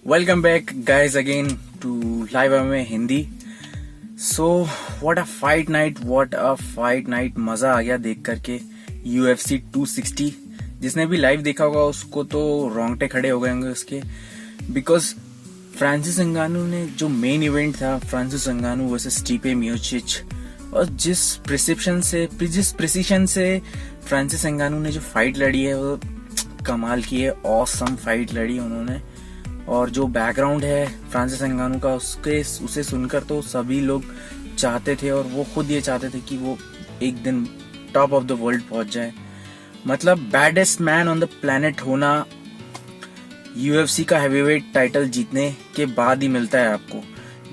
Welcome back, guys, again to Live MMA Hindi. So, what a fight night! What a fight night! मजा आ गया देख करके UFC 260. जिसने भी लाइव देखा होगा उसको तो रोंगटे खड़े हो गए होंगे उसके, बिकॉज फ्रांसिस अंगानू ने जो मेन इवेंट था, फ्रांसिस अंगानू वर्सेस स्टीफे मियोचिच, और जिस प्रिसिशन से फ्रांसिस अंगानू ने जो फाइट लड़ी है वो कमाल की है. ऑसम फाइट लड़ी उन्होंने. और जो बैकग्राउंड है फ्रांसिस अंगानू का उसे सुनकर तो सभी लोग चाहते थे, और वो खुद ये चाहते थे कि वो एक दिन टॉप ऑफ द वर्ल्ड पहुंच जाए. मतलब baddest man on the planet होना यूएफसी का हैवीवेट टाइटल जीतने के बाद ही मिलता है आपको.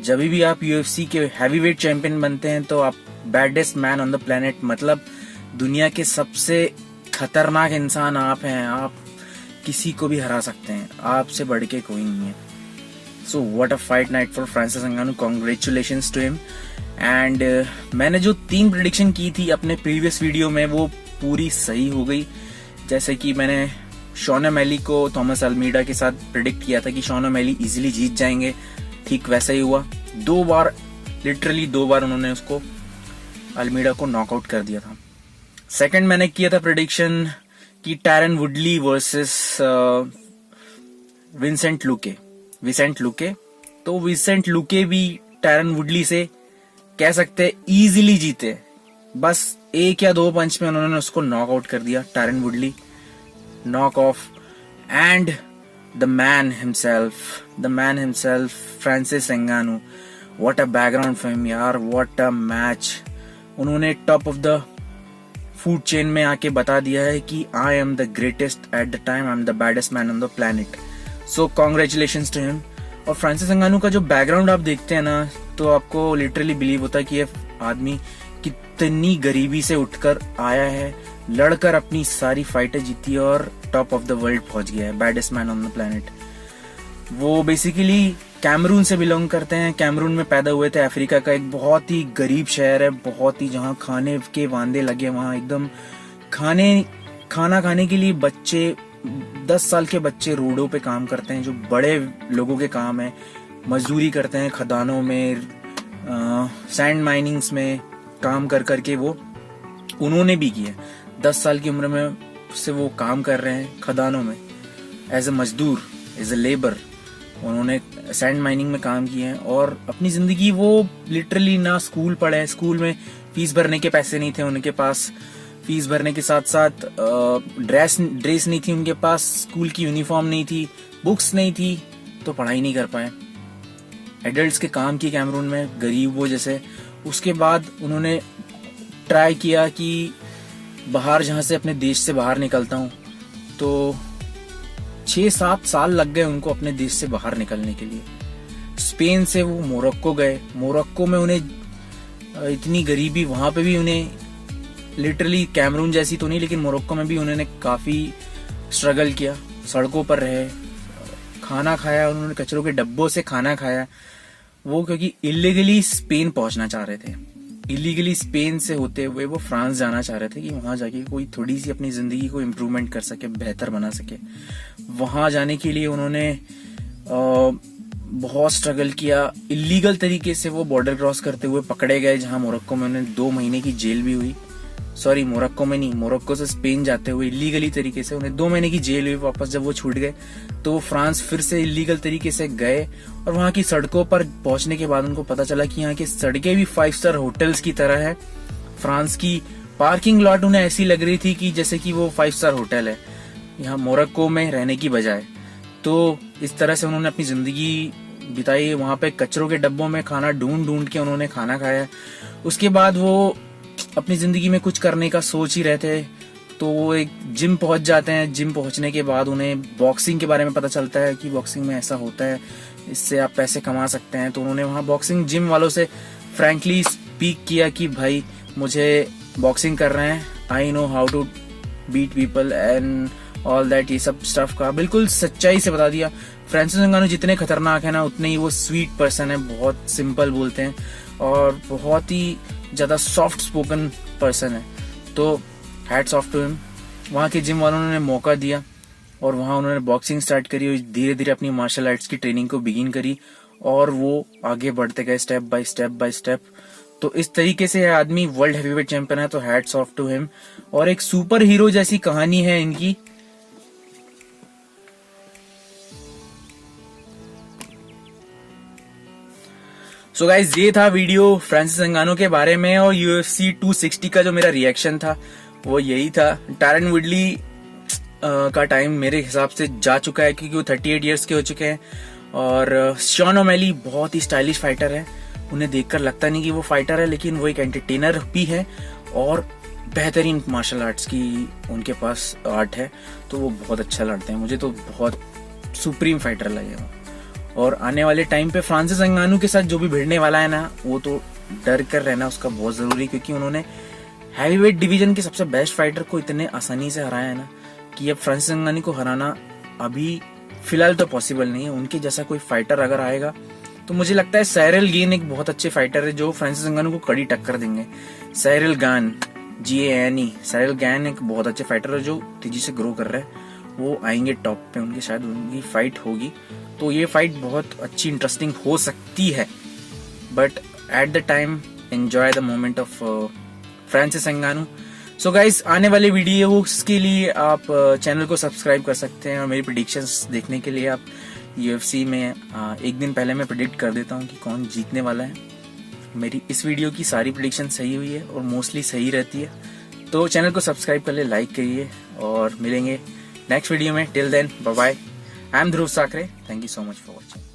जब भी आप यूएफसी के हैवीवेट चैंपियन बनते हैं तो आप baddest man on the planet, मतलब दुनिया के सबसे खतरनाक इंसान आप हैं. आप किसी को भी हरा सकते हैं, आपसे बढ़ के कोई नहीं है. So what a fight night for Francis Ngannou. Congratulations to him. And मैंने जो 3 प्रेडिक्शन की थी अपने प्रीवियस वीडियो में वो पूरी सही हो गई. जैसे कि मैंने शॉन ओमैली को थॉमस अल्मीडा के साथ प्रेडिक्ट किया था कि शॉन ओमैली इजीली जीत जाएंगे, ठीक वैसा ही हुआ. 2 बार, लिटरली 2 बार उन्होंने उसको अल्मीडा को नॉकआउट कर दिया था. सेकंड मैंने किया था प्रेडिक्शन कि टैरन वुडली वर्सेस विंसेंट लुके. तो विंसेंट लुके भी टैरन वुडली से कह सकते इजीली जीते. बस 1 या 2 पंच में उन्होंने उसको नॉकआउट कर दिया. Tyron Woodley knock off. And the man himself Francis Ngannou. What a background for him यार. What a match. उन्होंने top of the food chain में आके बता दिया है कि I am the greatest at the time, I am the baddest man on the planet. So congratulations to him. और Francis Ngannou का जो बैकग्राउंड आप देखते हैं ना, तो आपको लिटरली बिलीव होता है कि ये आदमी कितनी गरीबी से उठकर आया है, लड़कर अपनी सारी फाइटें जीती और टॉप ऑफ द वर्ल्ड पहुंच गया है, baddest man on the planet. वो बेसिकली कैमरून से बिलोंग करते हैं. कैमरून में पैदा हुए थे. अफ्रीका का एक बहुत ही गरीब शहर है, बहुत ही, जहाँ खाने के वांदे लगे. वहाँ एकदम खाना खाने के लिए बच्चे, 10 साल के बच्चे रोडों पे काम करते हैं, जो बड़े लोगों के काम है. मजदूरी करते हैं खदानों में, सैंड माइनिंग्स में काम कर करके वो उन्होंने भी किया. 10 साल की उम्र में से वो काम कर रहे हैं खदानों में एज ए मजदूर, एज ए लेबर. उन्होंने सैंड माइनिंग में काम किए हैं और अपनी जिंदगी वो लिटरली ना स्कूल पढ़े. स्कूल में फीस भरने के पैसे नहीं थे उनके पास. फीस भरने के साथ साथ ड्रेस नहीं थी उनके पास. स्कूल की यूनिफॉर्म नहीं थी, बुक्स नहीं थी, तो पढ़ाई नहीं कर पाए. एडल्ट्स के काम किए कैमरून में, गरीब वो जैसे. उसके बाद उन्होंने ट्राई किया कि बाहर, जहाँ से अपने देश से बाहर निकलता हूँ, तो 6-7 साल लग गए उनको अपने देश से बाहर निकलने के लिए. स्पेन से वो मोरक्को गए. मोरक्को में उन्हें इतनी गरीबी, वहां पे भी उन्हें लिटरली कैमरून जैसी तो नहीं, लेकिन मोरक्को में भी उन्होंने काफी स्ट्रगल किया. सड़कों पर रहे, खाना खाया उन्होंने, कचरों के डब्बों से खाना खाया. वो क्योंकि इलीगली स्पेन पहुंचना चाह रहे थे. इलीगली स्पेन से होते हुए वो फ्रांस जाना चाह रहे थे कि वहां जाके कोई थोड़ी सी अपनी जिंदगी को इम्प्रूवमेंट कर सके, बेहतर बना सके. वहां जाने के लिए उन्होंने बहुत स्ट्रगल किया. इलीगल तरीके से वो बॉर्डर क्रॉस करते हुए पकड़े गए, जहां मोरक्को में उन्हें 2 महीने की जेल भी हुई. सॉरी, मोरक्को में नहीं, मोरक्को से स्पेन जाते हुए इलीगली तरीके से उन्हें 2 महीने की जेल हुई. वापस जब वो छूट गए तो वो फ्रांस फिर से इलीगल तरीके से गए, और वहां की सड़कों पर पहुंचने के बाद उनको पता चला कि यहाँ की सड़कें भी 5 स्टार होटल्स की तरह है. फ्रांस की पार्किंग लॉट उन्हें ऐसी लग रही थी कि जैसे कि वो 5 स्टार होटल है यहाँ मोरक्को में रहने की बजाय. तो इस तरह से उन्होंने अपनी जिंदगी बिताई. वहां पे कचरों के डब्बों में खाना ढूंढ के उन्होंने खाना खाया. उसके बाद वो अपनी जिंदगी में कुछ करने का सोच ही रहते, तो वो एक जिम पहुंच जाते हैं. जिम पहुंचने के बाद उन्हें बॉक्सिंग के बारे में पता चलता है कि बॉक्सिंग में ऐसा होता है, इससे आप पैसे कमा सकते हैं. तो उन्होंने वहां बॉक्सिंग जिम वालों से फ्रैंकली स्पीक किया कि भाई मुझे बॉक्सिंग कर रहे हैं, I know how to beat people and all that. ये सब स्टफ का बिल्कुल सच्चाई से बता दिया. फ्रांसिस अंगानू जितने खतरनाक है ना, उतने ही वो स्वीट पर्सन है. बहुत सिंपल बोलते हैं और बहुत ही ज्यादा सॉफ्ट स्पोकन पर्सन है. तो हैट्स ऑफ टू हिम. वहां के जिम वालों ने मौका दिया और वहां उन्होंने बॉक्सिंग स्टार्ट करी और धीरे धीरे अपनी मार्शल आर्ट्स की ट्रेनिंग को बिगिन करी और वो आगे बढ़ते गए step by step by step. तो इस तरीके से यह आदमी वर्ल्ड हेवीवेट चैंपियन है, तो हैट्स ऑफ टू हिम। और एक सुपर हीरो जैसी कहानी है इनकी। सो गाइज, ये था वीडियो फ्रांसिस अंगानो के बारे में और UFC 260 का जो मेरा रिएक्शन था वो यही था। टैरन वुडली का टाइम मेरे हिसाब से जा चुका है क्योंकि वो 38 इयर्स के हो चुके हैं। और शॉन ओमेली बहुत ही स्टाइलिश फाइटर है, उन्हें देखकर लगता नहीं कि वो फाइटर है, लेकिन वो एक एंटरटेनर भी है और बेहतरीन मार्शल आर्ट्स की उनके पास आर्ट है, तो वो बहुत अच्छा लड़ते हैं। मुझे तो बहुत सुप्रीम फाइटर लगे वो। और आने वाले टाइम पे फ्रांसिस अंगानो के साथ जो भी भिड़ने वाला है ना, वो तो डर कर रहना उसका बहुत जरूरी, क्योंकि उन्होंने हैवीवेट डिवीजन के सबसे बेस्ट फाइटर को इतने आसानी से हराया है ना कि अब फ्रांसिस अंगानो को हराना अभी फिलहाल तो पॉसिबल नहीं है। उनके जैसा कोई फाइटर अगर आएगा तो मुझे लगता है साइरल गैन एक बहुत अच्छे फाइटर है जो फ्रांसिस अंगानो को कड़ी टक्कर देंगे। Cyril Gane, GANE, Cyril Gane एक बहुत अच्छे फाइटर है जो तेजी से ग्रो कर रहा है। वो आएंगे टॉप पे, उनकी शायद उनकी फाइट होगी, तो ये फाइट बहुत अच्छी इंटरेस्टिंग हो सकती है। But at the time enjoy the moment of Francis Ngannou. So guys, आने वाले वीडियोस के लिए आप चैनल को सब्सक्राइब कर सकते हैं और मेरी प्रेडिक्शंस देखने के लिए आप UFC में एक दिन पहले मैं प्रेडिक्ट कर देता हूँ कि कौन जीतने वाला है। मेरी इस वीडियो की सारी प्रेडिक्शन सही हुई है और मोस्टली सही रहती है, तो चैनल को सब्सक्राइब कर ले, लाइक करिए और मिलेंगे नेक्स्ट वीडियो में। Till then, bye bye. I am Dhruv Sakre, thank you so much for watching.